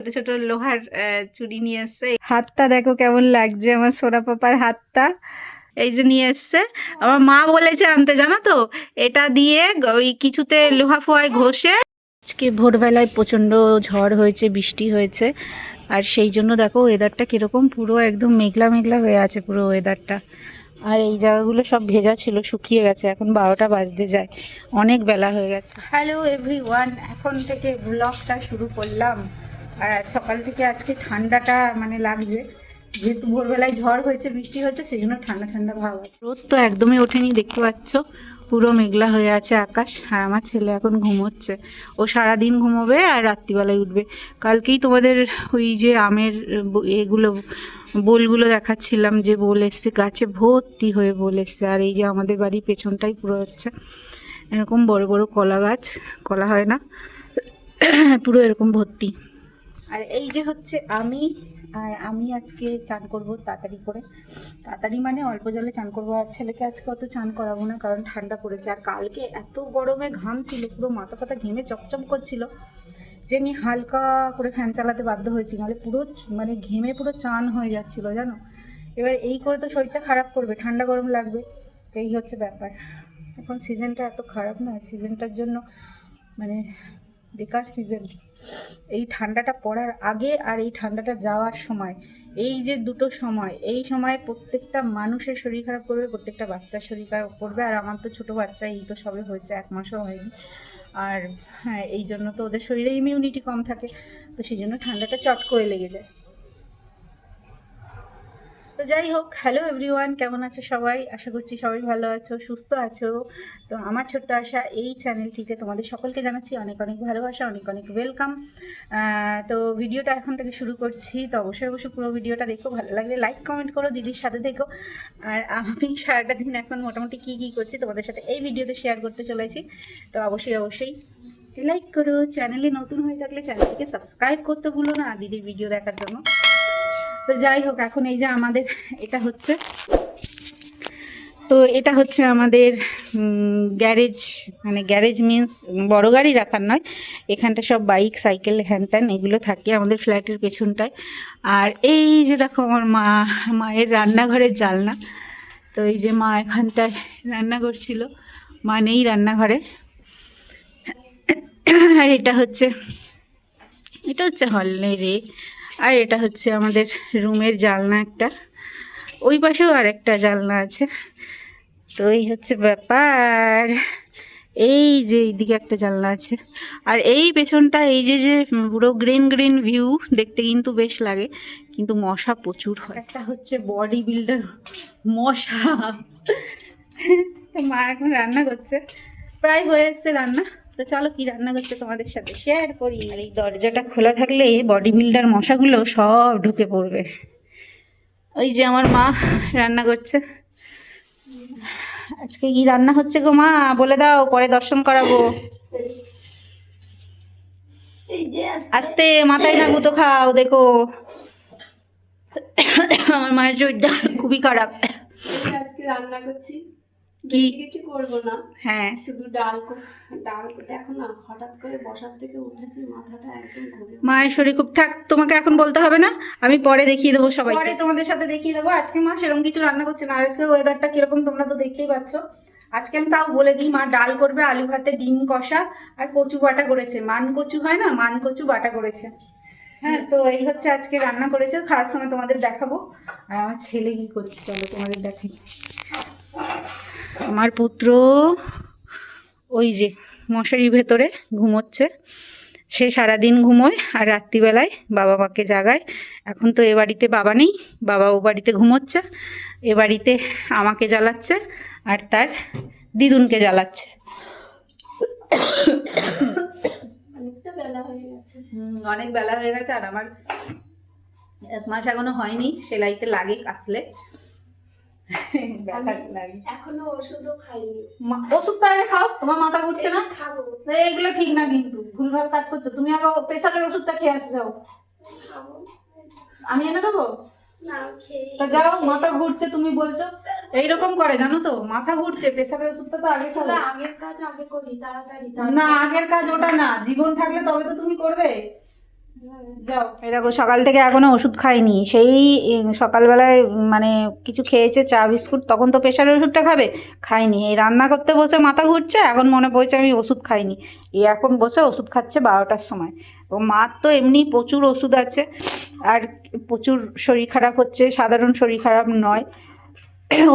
ছোট ছোট লোহার চুড়ি নিয়ে এসছে। হাতটা দেখো কেমন লাগছে আমার সোনা পাপার হাতটা, এই যে নিয়ে এসছে। আমার মা বলেছে আনতে, জানো তো, এটা দিয়ে ওই কিছুতে লোহা ফোয়ায় ঘষে। আজকে ভোরবেলায় প্রচণ্ড ঝড় হয়েছে, বৃষ্টি হয়েছে, আর সেই জন্য দেখো ওয়েদারটা কীরকম, পুরো একদম মেঘলা মেঘলা হয়ে আছে পুরো ওয়েদারটা। আর এই জায়গাগুলো সব ভেজা ছিল, শুকিয়ে গেছে। এখন 12টা বাজতে যায়, অনেক বেলা হয়ে গেছে। হ্যালো এভরিওয়ান, এখন থেকে ব্লগটা শুরু করলাম। আর সকাল থেকে আজকে ঠান্ডাটা মানে লাগছে, যেহেতু ভোরবেলায় ঝড় হয়েছে, বৃষ্টি হয়েছে, সেই জন্য ঠান্ডা ঠান্ডা ভাব আছে। রোদ তো একদমই ওঠেনি, দেখতে পাচ্ছ পুরো মেঘলা হয়ে আছে আকাশ। আর আমার ছেলে এখন ঘুমোচ্ছে, ও সারাদিন ঘুমোবে আর রাত্রিবেলায় উঠবে। কালকেই তোমাদের ওই যে আমের এগুলো বোলগুলো দেখাচ্ছিলাম, যে বোল এসছে, গাছে ভর্তি হয়ে বোল এসছে। আর এই যে আমাদের বাড়ির পেছনটাই পুরো হচ্ছে এরকম বড় বড় কলা গাছ, কলা হয় না, পুরো এরকম ভর্তি। আর এই যে হচ্ছে আমি আজকে চান করব তাড়াতাড়ি করে, তাড়াতাড়ি মানে অল্প জলে চান করবো। আর ছেলেকে আজকে অত চান করাবো না, কারণ ঠান্ডা পড়েছে। আর কালকে এত গরমে ঘাম ছিল, পুরো মাথা ফাতা ঘেমে চকচক করছিল, যে আমি হালকা করে ফ্যান চালাতে বাধ্য হয়েছি, নাহলে পুরো মানে ঘেমে পুরো চান হয়ে যাচ্ছিল জানো। এবার এই করে তো শরীরটা খারাপ করবে, ঠান্ডা গরম লাগবে, এই হচ্ছে ব্যাপার। এখন সিজনটা এত খারাপ না, সিজনটার জন্য মানে বেকার সিজন। এই ঠান্ডাটা পড়ার আগে আর এই ঠান্ডাটা যাওয়ার সময়, এই যে দুটো সময়, এই সময় প্রত্যেকটা মানুষের শরীর খারাপ করবে, প্রত্যেকটা বাচ্চার শরীর খারাপ করবে। আর আমার তো ছোটো বাচ্চা, এই তো সবে হয়েছে, 1 মাসও হয়নি। আর হ্যাঁ, এই জন্য তো ওদের শরীরে ইমিউনিটি কম থাকে, তো সেই জন্য ঠান্ডাটা চট করে লেগে যায়। তো যাই হোক, হ্যালো এভরিওয়ান, কেমন আছো সবাই? আশা করছি সবাই ভালো আছো, সুস্থ আছো। তো আমার ছোট্ট আশা এই চ্যানেলটিতে তোমাদের সকলকে জানাচ্ছি অনেক অনেক ভালোবাসা, অনেক অনেক ওয়েলকাম। তো ভিডিওটা এখন থেকে শুরু করছি, তো অবশ্যই অবশ্যই পুরো ভিডিওটা দেখো, ভালো লাগলে লাইক কমেন্ট করো, দিদির সাথে দেখো। আর আমি সারাটা দিন এখন মোটামুটি কী করছি তোমাদের সাথে এই ভিডিওতে শেয়ার করতে চলেছি। তো অবশ্যই অবশ্যই লাইক করো, চ্যানেলে নতুন হয়ে থাকলে চ্যানেলটিকে সাবস্ক্রাইব করতে ভুলো না দিদির ভিডিও দেখার জন্য। তো যাই হোক, এখন এই যে আমাদের এটা হচ্ছে, তো এটা হচ্ছে আমাদের গ্যারেজ, মানে গ্যারেজ মিন্স বড় গাড়ি রাখার নয়, এখানটা সব বাইক সাইকেল হ্যান ত্যান এগুলো থাকে আমাদের ফ্ল্যাটের পেছনটায়। আর এই যে দেখো আমার মায়ের রান্নাঘরের জানলা, তো এই যে মা এখানটায় রান্না করছিল, মা নেই রান্নাঘরে। আর এটা হচ্ছে হলে রে। আর এটা হচ্ছে আমাদের রুমের জানলা একটা, ওই পাশেও আর একটা জানলা আছে। তো এই হচ্ছে ব্যাপার, এই যে এইদিকে একটা জানলা আছে। আর এই পেছনটা এই যে যে পুরো গ্রিন গ্রিন ভিউ দেখতে কিন্তু বেশ লাগে, কিন্তু মশা প্রচুর হয়। একটা হচ্ছে বডি বিল্ডার মশা। মা এখন রান্না করছে, প্রায় হয়ে এসছে রান্না। তো চলো কি রান্না করছে তোমাদের সাথে শেয়ার করি। আর এই দরজাটা খোলা থাকলে বডি বিল্ডার মশাগুলো সব ঢুকে পড়বে। ওই যে আমার মা রান্না করছে। আজকে কি রান্না হচ্ছে গো মা, বলে দাও, পরে দর্শন করাবো। আস্তে, মাথায় না গুঁতো খাও, দেখো আমার মায়ের শরীরটা খুবই খারাপ। আজকে রান্না করছি, কি কিছু করবো না, হ্যাঁ শুধু ডাল দেখো না, হঠাৎ করে বসার থেকে উঠেছি, মাথাটা একদম ঘুরে। মায়ের শরীর খুব, থাক তোমাকে এখন বলতে হবে না, আমি পরে দেখিয়ে দেবো সবাই, পরে তোমাদের সাথে দেখিয়ে দেবো। আজকে মা সেরকম কিছু রান্না করছে না। আর আজকে ওয়েদারটা কিরকম তোমরা তো দেখতেই পাচ্ছ। আজকে আমি তাও বলে দিই, মা ডাল করবে, আলু ভাতে ডিম কষা, আর কচু বাটা করেছে, মান কচু হয় না, মান কচু বাটা করেছে। হ্যাঁ, তো এই হচ্ছে আজকে রান্না করেছে, খাওয়ার সময় তোমাদের দেখাবো। আর আমার ছেলে কি করছে চলো তোমাদের দেখাই। আমার পুত্র ওই যে মশারির ভেতরে ঘুমোচ্ছে, সে সারাদিন ঘুমোয় আর রাত্রিবেলায় বাবা মাকে জাগায়। এখন তো এ বাড়িতে বাবা নেই, বাবা ও বাড়িতে ঘুমোচ্ছে, এ বাড়িতে আমাকে জ্বালাচ্ছে আর তার দিদুনকে জ্বালাচ্ছে। অনেকটা বেলা হয়ে গেছে। অনেক বেলা হয়ে গেছে। আর আমার 1 মাস এখনো হয়নি, সেলাইতে লাগে কাছলে ব্যথা লাগে। এখনো ওষুধও খাইনি। ওষুধ তো আগে খাও, তোমার মাথা ঘুরছে না? খাবো। এগুলো ঠিক না, কিন্তু ভুলভাল কাজ করছো তুমি। আগে প্রেশারের ওষুধটা খেয়ে আসো, যাও। আমি এনে দেবো না, তা যাও। মাথা ঘুরছে তুমি বলছো, এইরকম করে জানো তো, মাথা ঘুরছে, প্রেশারের ওষুধটা তো আগে খাও। আগের কাজ আগে করি তাড়াতাড়ি। না, আগের কাজ ওটা না, জীবন থাকলে তবে তো তুমি করবে। যাও। এই দেখো সকাল থেকে এখনো ওষুধ খাইনি, সেই সকালবেলায় মানে কিছু খেয়েছে চা বিস্কুট, তখন তো প্রেশারের ওষুধটা খাবে, খাইনি। এই রান্না করতে বসে মাথা ঘুরছে, এখন মনে পড়ছে আমি ওষুধ খাইনি, এই এখন বসে ওষুধ খাচ্ছে 12টার সময়। ও মার তো এমনি প্রচুর ওষুধ আছে, আর প্রচুর শরীর খারাপ হচ্ছে, সাধারণ শরীর খারাপ নয়,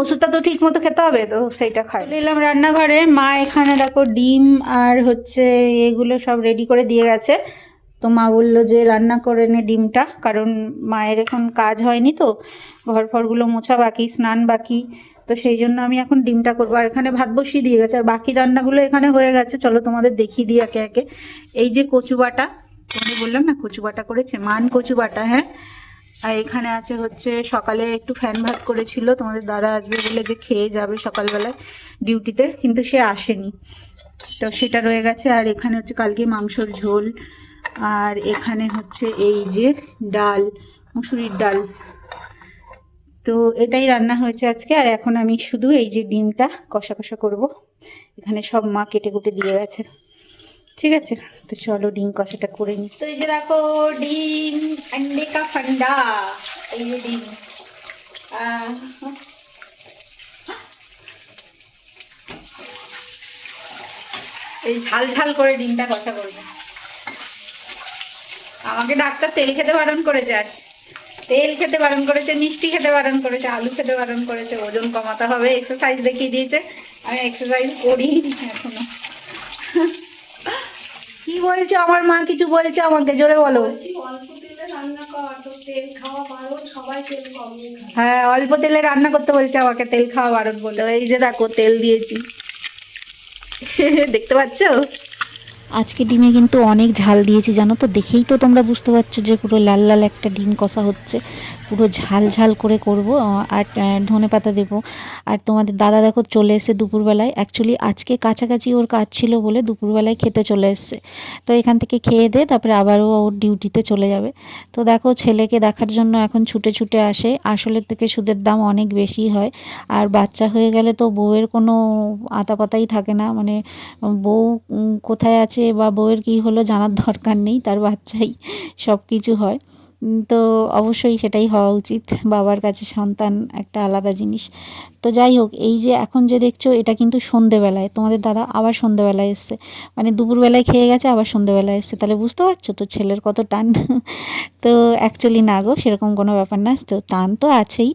ওষুধটা তো ঠিক মতো খেতে হবে, তো সেইটা খাই। চলে এলাম রান্নাঘরে, মা এখানে দেখো ডিম আর হচ্ছে এগুলো সব রেডি করে দিয়ে গেছে। তো মা বললো যে রান্না করে নে ডিমটা, কারণ মায়ের এখন কাজ হয়নি তো, ঘর ফরগুলো মোছা বাকি, স্নান বাকি, তো সেই জন্য আমি এখন ডিমটা করবো। আর এখানে ভাত বসিয়ে দিয়ে গেছে, আর বাকি রান্নাগুলো এখানে হয়ে গেছে। চলো তোমাদের দেখিয়ে দিই একে একে। এই যে কচু বাটা, তোমাদের বললাম না কচু বাটা করেছে, মান কচু বাটা, হ্যাঁ। আর এখানে আছে হচ্ছে সকালে একটু ফ্যান ভাত করেছিল, তোমাদের দাদা আসবে বলে যে খেয়ে যাবে সকালবেলায় ডিউটিতে, কিন্তু সে আসেনি, তো সেটা রয়ে গেছে। আর এখানে হচ্ছে কালকে মাংসর ঝোল, আর এখানে হচ্ছে এই যে ডাল, মুসুরির ডাল, তো এটাই রান্না হয়েছে আজকে। আর এখন আমি শুধু এই যে ডিমটা কষা কষা করবো, এখানে সব মা কেটে কুটে দিয়ে গেছে। ঠিক আছে, তো চলো ডিম কষাটা করে নিই। তো এই যে দেখো ডিম, अंडे का फंडा, এই যে ডিম, এই ঝাল ঝাল করে ডিমটা কষা করবো। আমাকে ডাক্তার তেল খেতে বারণ করেছে, আর তেল খেতে বারণ করেছে, মিষ্টি খেতে বারণ করেছে, আলু খেতে বারণ করেছে, ওজন কমাতে হবে, এক্সারসাইজ দেখিয়ে দিয়েছে। আমি এক্সারসাইজ করি এখনো। কি বলছো, আমার মা কিছু বলছে আমাকে, জোরে বলো। বলছি অল্প তেলে রান্না কর, তো তেল খাওয়া বারণ, সবাই তেল কমিয়ে খায়। হ্যাঁ, অল্প তেলে রান্না করতে বলছে আমাকে, তেল খাওয়া বারণ বলে। এই যে দেখো তেল দিয়েছি, দেখতে পাচ্ছ। আজকে ডিমে কিন্তু অনেক ঝাল দিয়েছি জানো তো, দেখেই তো তোমরা বুঝতে পারছো যে পুরো লাল লাল একটা ডিম কষা হচ্ছে, পুরো ঝাল ঝাল করে করব। আর ধনে পাতা দেবো। আর তোমাদের দাদা দেখো চলে এসে দুপুরবেলায়, অ্যাকচুয়ালি আজকে কাছাকাছি ওর কাজ ছিল বলে দুপুরবেলায় খেতে চলে এসছে। তো এখান থেকে খেয়ে দে, তারপরে আবারও ওর ডিউটিতে চলে যাবে। তো দেখো ছেলেকে দেখার জন্য এখন ছুটে ছুটে আসে, আসলের থেকে সুদের দাম অনেক বেশি হয়। আর বাচ্চা হয়ে গেলে তো বউয়ের কোনো আতাপাতাই থাকে না, মানে বউ কোথায় আছে বা বউয়ের কী হলো জানার দরকার নেই, তার বাচ্চাই সব কিছু হয়। তো অবশ্যই সেটাই হওয়া উচিত, বাবার কাছে সন্তান একটা আলাদা জিনিস। তো যাই হোক, এই যে এখন যে দেখছো এটা কিন্তু সন্ধেবেলায়, তোমাদের দাদা আবার সন্ধেবেলায় এসছে, মানে দুপুরবেলায় খেয়ে গেছে আবার সন্ধেবেলায় এসছে, তাহলে বুঝতে পারছো তো ছেলের কত টান। তো অ্যাকচুয়ালি না গো, সেরকম কোনো ব্যাপার না, তো টান তো আছেই।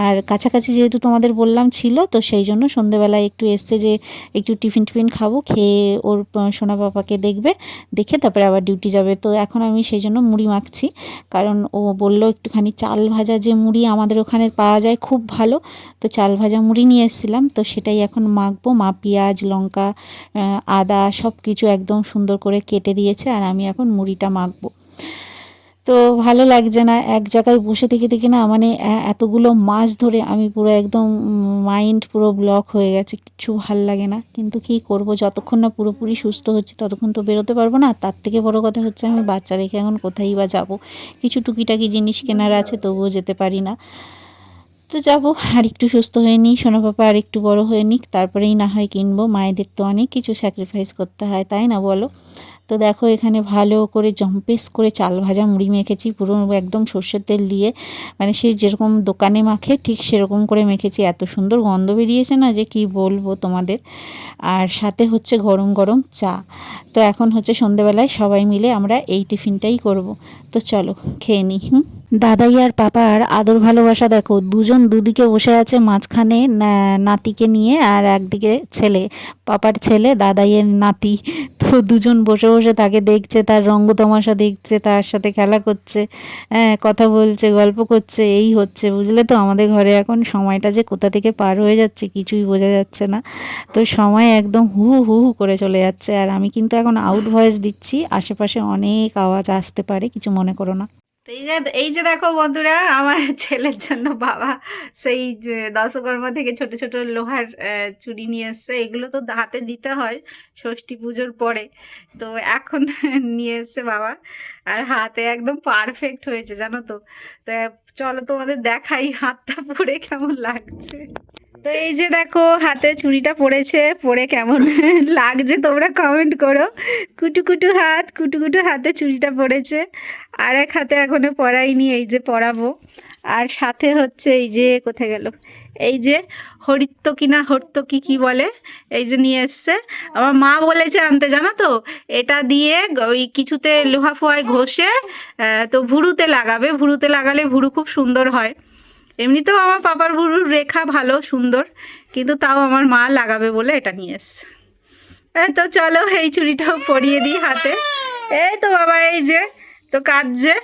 আর কাছাকাছি যেহেতু তোমাদের বললাম ছিল, তো সেই জন্য সন্ধেবেলায় একটু এসছে যে একটু টিফিন টিফিন খাবো, খেয়ে ওর সোনা পাপাকে দেখবে, দেখে তারপরে আবার ডিউটি যাবে। তো এখন আমি সেই জন্য মুড়ি মাখছি, কারণ ও বললো একটুখানি চাল ভাজা যে মুড়ি আমাদের ওখানে পাওয়া যায় খুব ভালো, তো চাল ভাজা মুড়ি নিয়ে এসেছিলাম, তো সেটাই এখন মাখবো। মা পেঁয়াজ লঙ্কা আদা সব কিছু একদম সুন্দর করে কেটে দিয়েছে, আর আমি এখন মুড়িটা মাখবো। তো ভালো লাগছে না এক জায়গায় বসে থেকে থেকে না, মানে এতগুলো মাস ধরে আমি পুরো একদম মাইন্ড পুরো ব্লক হয়ে গেছে, কিচ্ছু ভাল লাগে না। কিন্তু কি করব, যতক্ষণ না পুরোপুরি সুস্থ হচ্ছে ততক্ষণ তো বেরোতে পারবো না। তার থেকে বড় কথা হচ্ছে আমি বাচ্চা রেখে এখন কোথায় বা যাব, কিছু টুকিটাকি জিনিস কেনার আছে তবুও যেতে পারি না। তো যাবো, আর একটু সুস্থ হয়ে নিই, সোনা পাপা আর একটু বড় হয়ে নিক, তারপরেই না হয় কিনবো। মায়েদের তো অনেক কিছু স্যাক্রিফাইস করতে হয়, তাই না বলো। তো দেখো এখানে ভালো করে জম্পেস করে চাল ভাজা মুড়ি মেখেছি, পুরো একদম সর্ষের তেল দিয়ে, মানে সে যেরকম দোকানে মাখে ঠিক সেরকম করে মেখেছি। এত সুন্দর গন্ধ বেরিয়েছে না যে কি বলবো তোমাদের। আর সাথে হচ্ছে গরম গরম চা। তো এখন হচ্ছে সন্ধেবেলায় সবাই মিলে আমরা এই টিফিনটাই করব। তো চলো খেয়ে নিই। দাদাই আর পাপার আদর ভালোবাসা দেখো, দুজন দুদিকে বসে আছে, মাঝখানে নাতিকে নিয়ে, আর একদিকে ছেলে, পাপার ছেলে দাদাইয়ের নাতি। তো দুজন বসে বসে তাকে দেখছে, তার রঙ্গ তামাশা দেখছে, তার সাথে খেলা করছে, হ্যাঁ কথা বলছে, গল্প করছে, এই হচ্ছে বুঝলে তো। আমাদের ঘরে এখন সময়টা যে কোথা থেকে পার হয়ে যাচ্ছে কিছুই বোঝা যাচ্ছে না। তো সময় একদম হু হু হু করে চলে যাচ্ছে। আর আমি কিন্তু এখন আউট ভয়েস দিচ্ছি, আশেপাশে অনেক আওয়াজ আসতে পারে, কিছু মনে করো না। তো এই যে দেখো বন্ধুরা, আমার ছেলের জন্য বাবা সেই যে দশকর্মা থেকে ছোট ছোট লোহার চুড়ি নিয়ে এসছে, এগুলো তো হাতে দিতে হয় ষষ্ঠী পুজোর পরে, তো এখন নিয়ে এসছে বাবা, আর হাতে একদম পারফেক্ট হয়েছে জানো তো। তো চলো তোমাদের দেখাই হাতটা পরে কেমন লাগছে। তো এই যে দেখো হাতে চুড়িটা পড়েছে, পরে কেমন লাগছে তোমরা কমেন্ট করো। কুটু কুটু হাত, কুটু কুটু হাতে চুড়িটা পড়েছে। আর এক হাতে এখনো পরাইনি, এই যে পরাবো। আর সাথে হচ্ছে এই যে কোথায় গেল, এই যে হরিত্তকি না হর্তকি কি বলে, এই যে নিয়ে এসছে। আমার মা বলেছে আনতে, জানো তো, এটা দিয়ে ওই কিছুতে লোহা ফোয়ায় ঘষে তো ভুরুতে লাগাবে। ভুরুতে লাগালে ভুরু খুব সুন্দর হয়। এমনিতেও আমার পাপার ভুরুর রেখা ভালো সুন্দর, কিন্তু তাও আমার মা লাগাবে বলে এটা নিয়ে এসছে। তো চলো এই চুড়িটাও পরিয়ে দিই হাতে। এই তো বাবা, এই যে তো কাঁদছে।